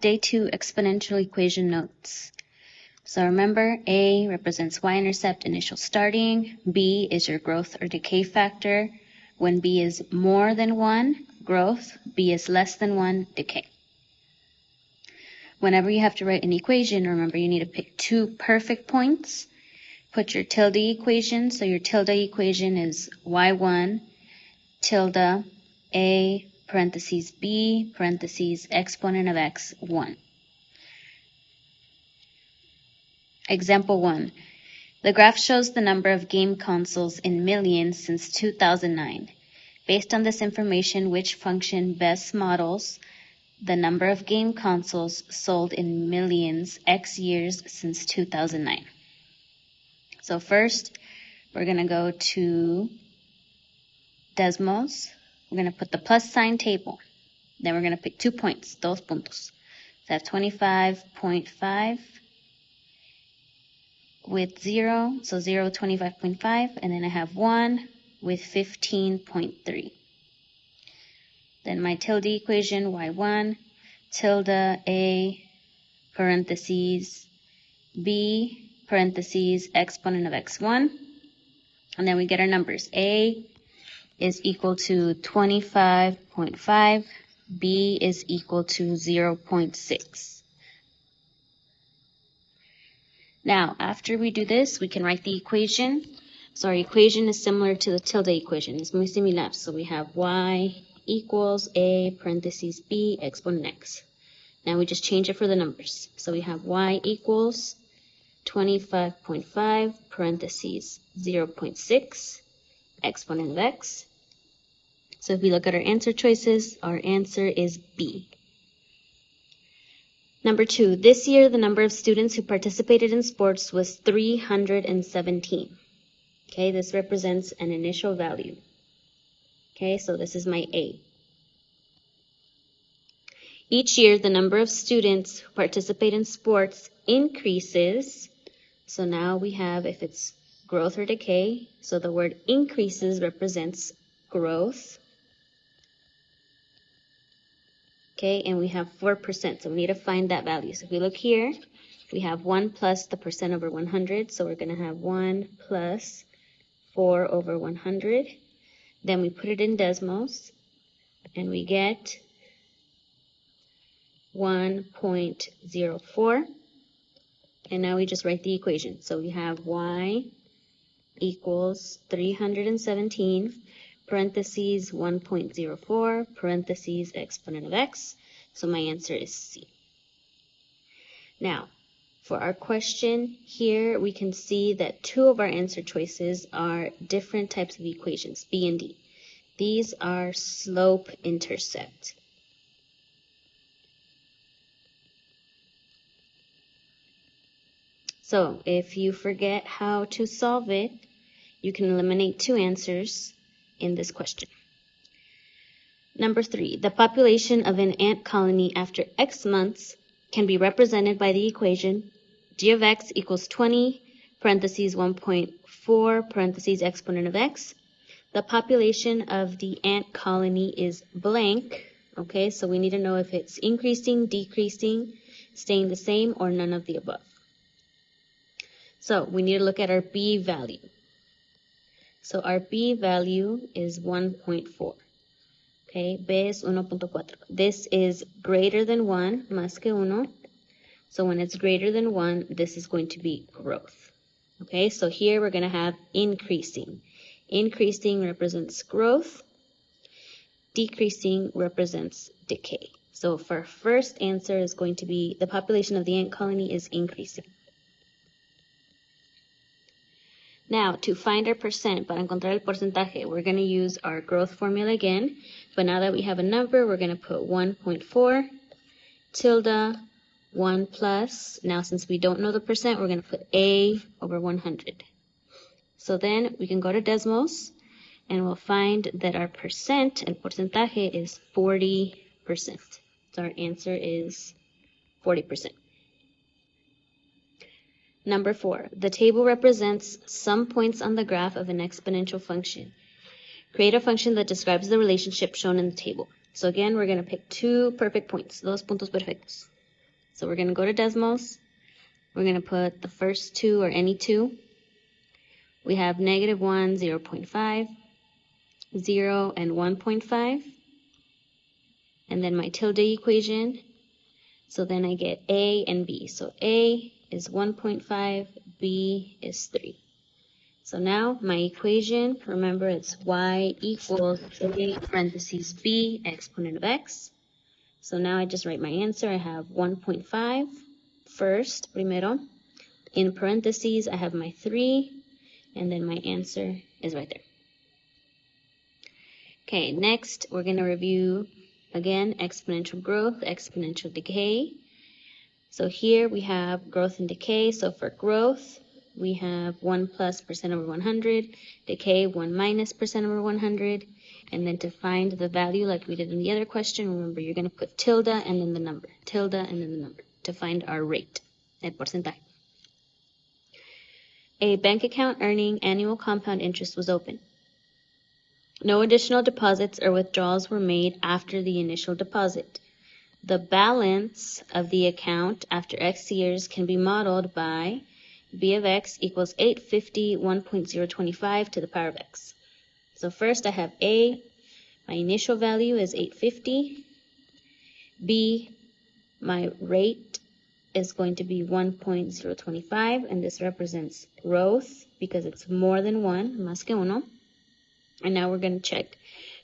Day 2 exponential equation notes. So remember, A represents y-intercept initial starting, B is your growth or decay factor. When B is more than 1, growth, B is less than 1, decay. Whenever you have to write an equation, remember you need to pick 2 perfect points. Put your tilde equation, so your tilde equation is y1 tilde A parentheses B parentheses exponent of x1. Example 1. The graph shows the number of game consoles in millions since 2009. Based on this information, which function best models the number of game consoles sold in millions X years since 2009? So first, we're going to go to Desmos. We're going to put the plus sign table. Then we're going to pick 2 points, dos puntos. So I have 25.5 with 0, so 0, 25.5, and then I have 1 with 15.3. Then my tilde equation, y1, tilde A, parentheses, B, parentheses, exponent of x1. And then we get our numbers. A is equal to 25.5, B is equal to 0.6. Now, after we do this, we can write the equation. So our equation is similar to the tilde equation. It's muy similar. So we have y equals A parentheses B exponent x. Now we just change it for the numbers. So we have y equals 25.5 parentheses 0.6 exponent of x. So if we look at our answer choices, our answer is B. Number 2, this year the number of students who participated in sports was 317. Okay, this represents an initial value. Okay, so this is my A. Each year the number of students who participate in sports increases. So now we have if it's growth or decay. So the word increases represents growth. Okay, and we have 4%, so we need to find that value. So if we look here, we have 1 plus the percent over 100, so we're going to have 1 plus 4 over 100. Then we put it in Desmos, and we get 1.04. And now we just write the equation. So we have y equals 317, parentheses 1.04, parentheses exponent of x. So my answer is C. Now, for our question here, we can see that 2 of our answer choices are different types of equations, B and D. These are slope-intercept. So if you forget how to solve it, you can eliminate 2 answers in this question. Number 3, the population of an ant colony after X months can be represented by the equation g of x equals 20, parentheses 1.4, parentheses exponent of x. The population of the ant colony is blank. Okay, so we need to know if it's increasing, decreasing, staying the same, or none of the above. So we need to look at our B value. So our B value is 1.4. Okay, B es 1.4. This is greater than 1, más que 1. So when it's greater than 1, this is going to be growth. Okay, so here we're going to have increasing. Increasing represents growth. Decreasing represents decay. So for our first answer is going to be the population of the ant colony is increasing. Now, to find our percent, para encontrar el porcentaje, we're going to use our growth formula again. But now that we have a number, we're going to put 1.4 tilde 1 plus. Now, since we don't know the percent, we're going to put A over 100. So then we can go to Desmos, and we'll find that our percent, el porcentaje, is 40%. So our answer is 40%. Number 4, the table represents some points on the graph of an exponential function. Create a function that describes the relationship shown in the table. So again, we're going to pick 2 perfect points, dos puntos perfectos. So we're going to go to decimals. We're going to put the first two or any two. We have -1, 0.5, 0, and 1.5. And then my tilde equation. So then I get A and B. So A is 1.5, B is 3. So now my equation, remember it's y equals A parentheses B exponent of x. So now I just write my answer. I have 1.5 first, primero. In parentheses, I have my 3, and then my answer is right there. Okay, next we're going to review, again, exponential growth, exponential decay. So here we have growth and decay. So for growth, we have 1 plus % over 100, decay 1 minus % over 100, and then to find the value like we did in the other question, remember you're going to put tilde and then the number, tilde and then the number to find our rate, el porcentaje. A bank account earning annual compound interest was opened. No additional deposits or withdrawals were made after the initial deposit. The balance of the account after X years can be modeled by B of X equals 850 1.025 to the power of X. So first I have A, my initial value is 850. B, my rate is going to be 1.025, and this represents growth because it's more than 1, más que uno. And now we're going to check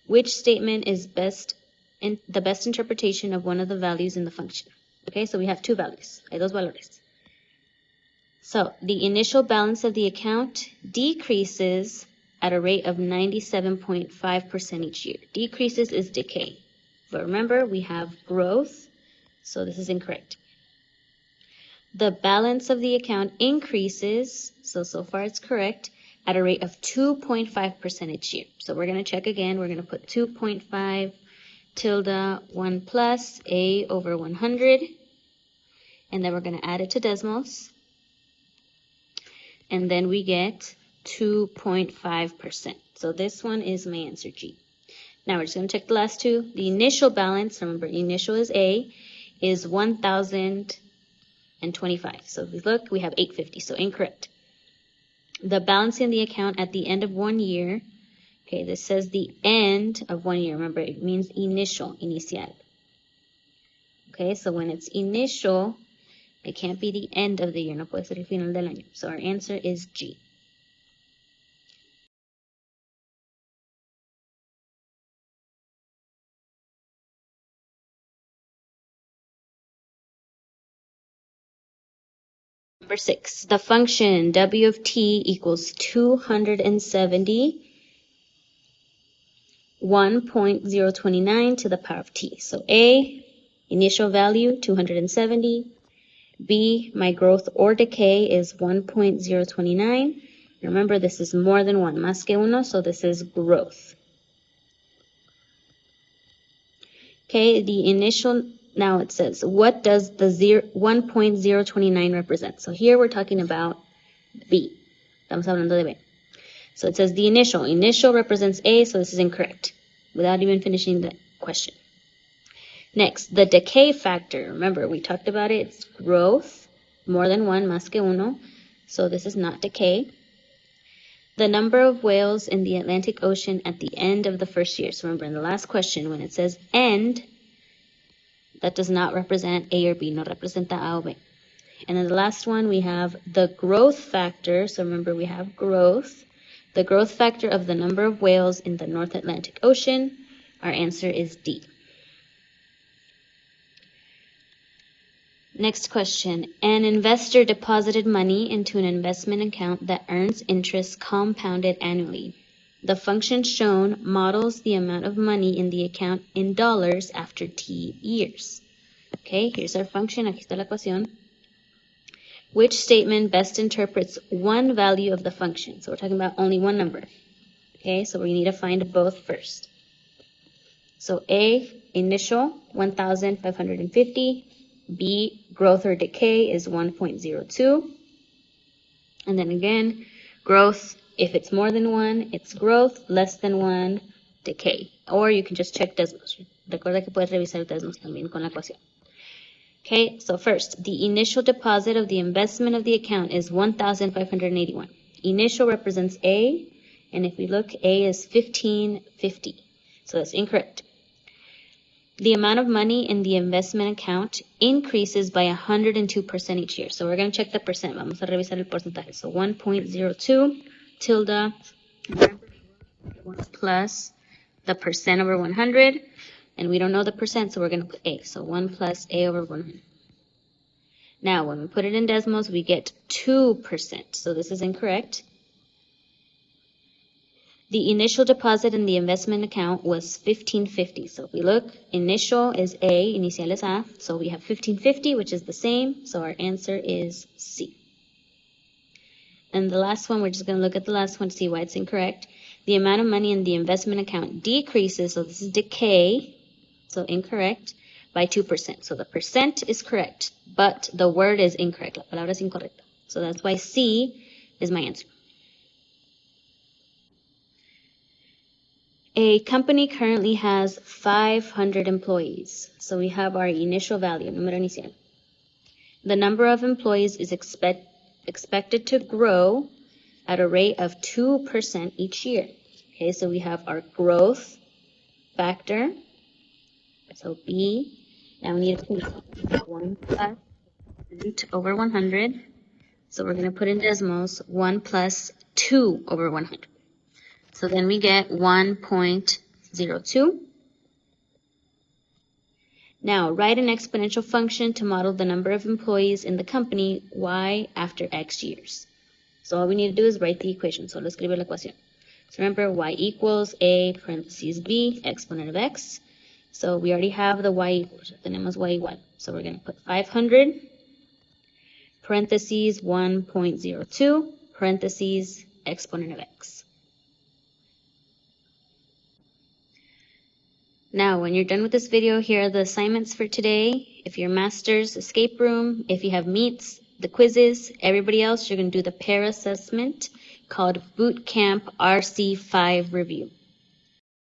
which statement is the best interpretation of one of the values in the function. Okay, so we have two values. Hay dos valores. So the initial balance of the account decreases at a rate of 97.5% each year. Decreases is decay. But remember, we have growth, so this is incorrect. The balance of the account increases, so far it's correct, at a rate of 2.5% each year. So we're going to check again. We're going to put 2.5 tilde 1 plus A over 100. And then we're going to add it to decimals. And then we get 2.5%. So this one is my answer, G. Now we're just going to check the last two. The initial balance, remember initial is A, is 1,025. So if we look, we have 850, so incorrect. The balance in the account at the end of 1 year, okay, this says the end of 1 year. Remember, it means initial, inicial. Okay, so when it's initial, it can't be the end of the year, no puede ser el final del año. So our answer is G. Number 6, the function w of t equals 270 1.029 to the power of t. So A, initial value 270. B, my growth or decay is 1.029. Remember, this is more than 1, más que uno, so this is growth. Okay, the initial, now it says, what does the 1.029 represent? So here we're talking about B. Estamos hablando de B. So it says the initial. Initial represents A, so this is incorrect, without even finishing the question. Next, the decay factor. Remember, we talked about it. It's growth, more than 1, más que uno. So this is not decay. The number of whales in the Atlantic Ocean at the end of the first year. So remember, in the last question, when it says end, that does not represent A or B, no representa A o B. And then the last one, we have the growth factor. So remember, we have growth. The growth factor of the number of whales in the North Atlantic Ocean. Our answer is D. Next question. An investor deposited money into an investment account that earns interest compounded annually. The function shown models the amount of money in the account in dollars after T years. Okay, here's our function. Aquí está la ecuación. Which statement best interprets one value of the function? So we're talking about only one number. Okay, so we need to find both first. So A, initial, 1,550. B, growth or decay is 1.02. And then again, growth, if it's more than 1, it's growth, less than 1, decay. Or you can just check decimals. Recuerda que puedes revisar decimals también con la ecuación. Okay, so first, the initial deposit of the investment of the account is 1,581. Initial represents A, and if we look, A is 1550. So that's incorrect. The amount of money in the investment account increases by 102% each year. So we're going to check the percent. Vamos a revisar el porcentaje. So 1.02 tilde 1 plus the percent over 100. And we don't know the percent, so we're going to put A. So 1 plus A over 100. Now, when we put it in decimals, we get 2%. So this is incorrect. The initial deposit in the investment account was 1550. So if we look, initial is A, inicial is A. So we have 1550, which is the same. So our answer is C. And the last one, we're just going to look at the last one to see why it's incorrect. The amount of money in the investment account decreases, so this is decay, so incorrect, by 2%. So the percent is correct, but the word is incorrect. La palabra es incorrecta. So that's why C is my answer. A company currently has 500 employees. So we have our initial value, número inicial. The number of employees is expected to grow at a rate of 2% each year. Okay, so we have our growth factor. So B, now we need to put 1 plus over 100. So we're going to put in decimals 1 plus 2 over 100. So then we get 1.02. Now, write an exponential function to model the number of employees in the company y after x years. So all we need to do is write the equation. Solo escribe la ecuación. So remember, y equals a parentheses b, exponent of x. So we already have the y equals. Tenemos y igual. So we're going to put 500, parentheses 1.02, parentheses exponent of x. Now, when you're done with this video, here are the assignments for today. If you're master's escape room, if you have meets, the quizzes, everybody else, you're going to do the pair assessment called Boot Camp RC5 Review.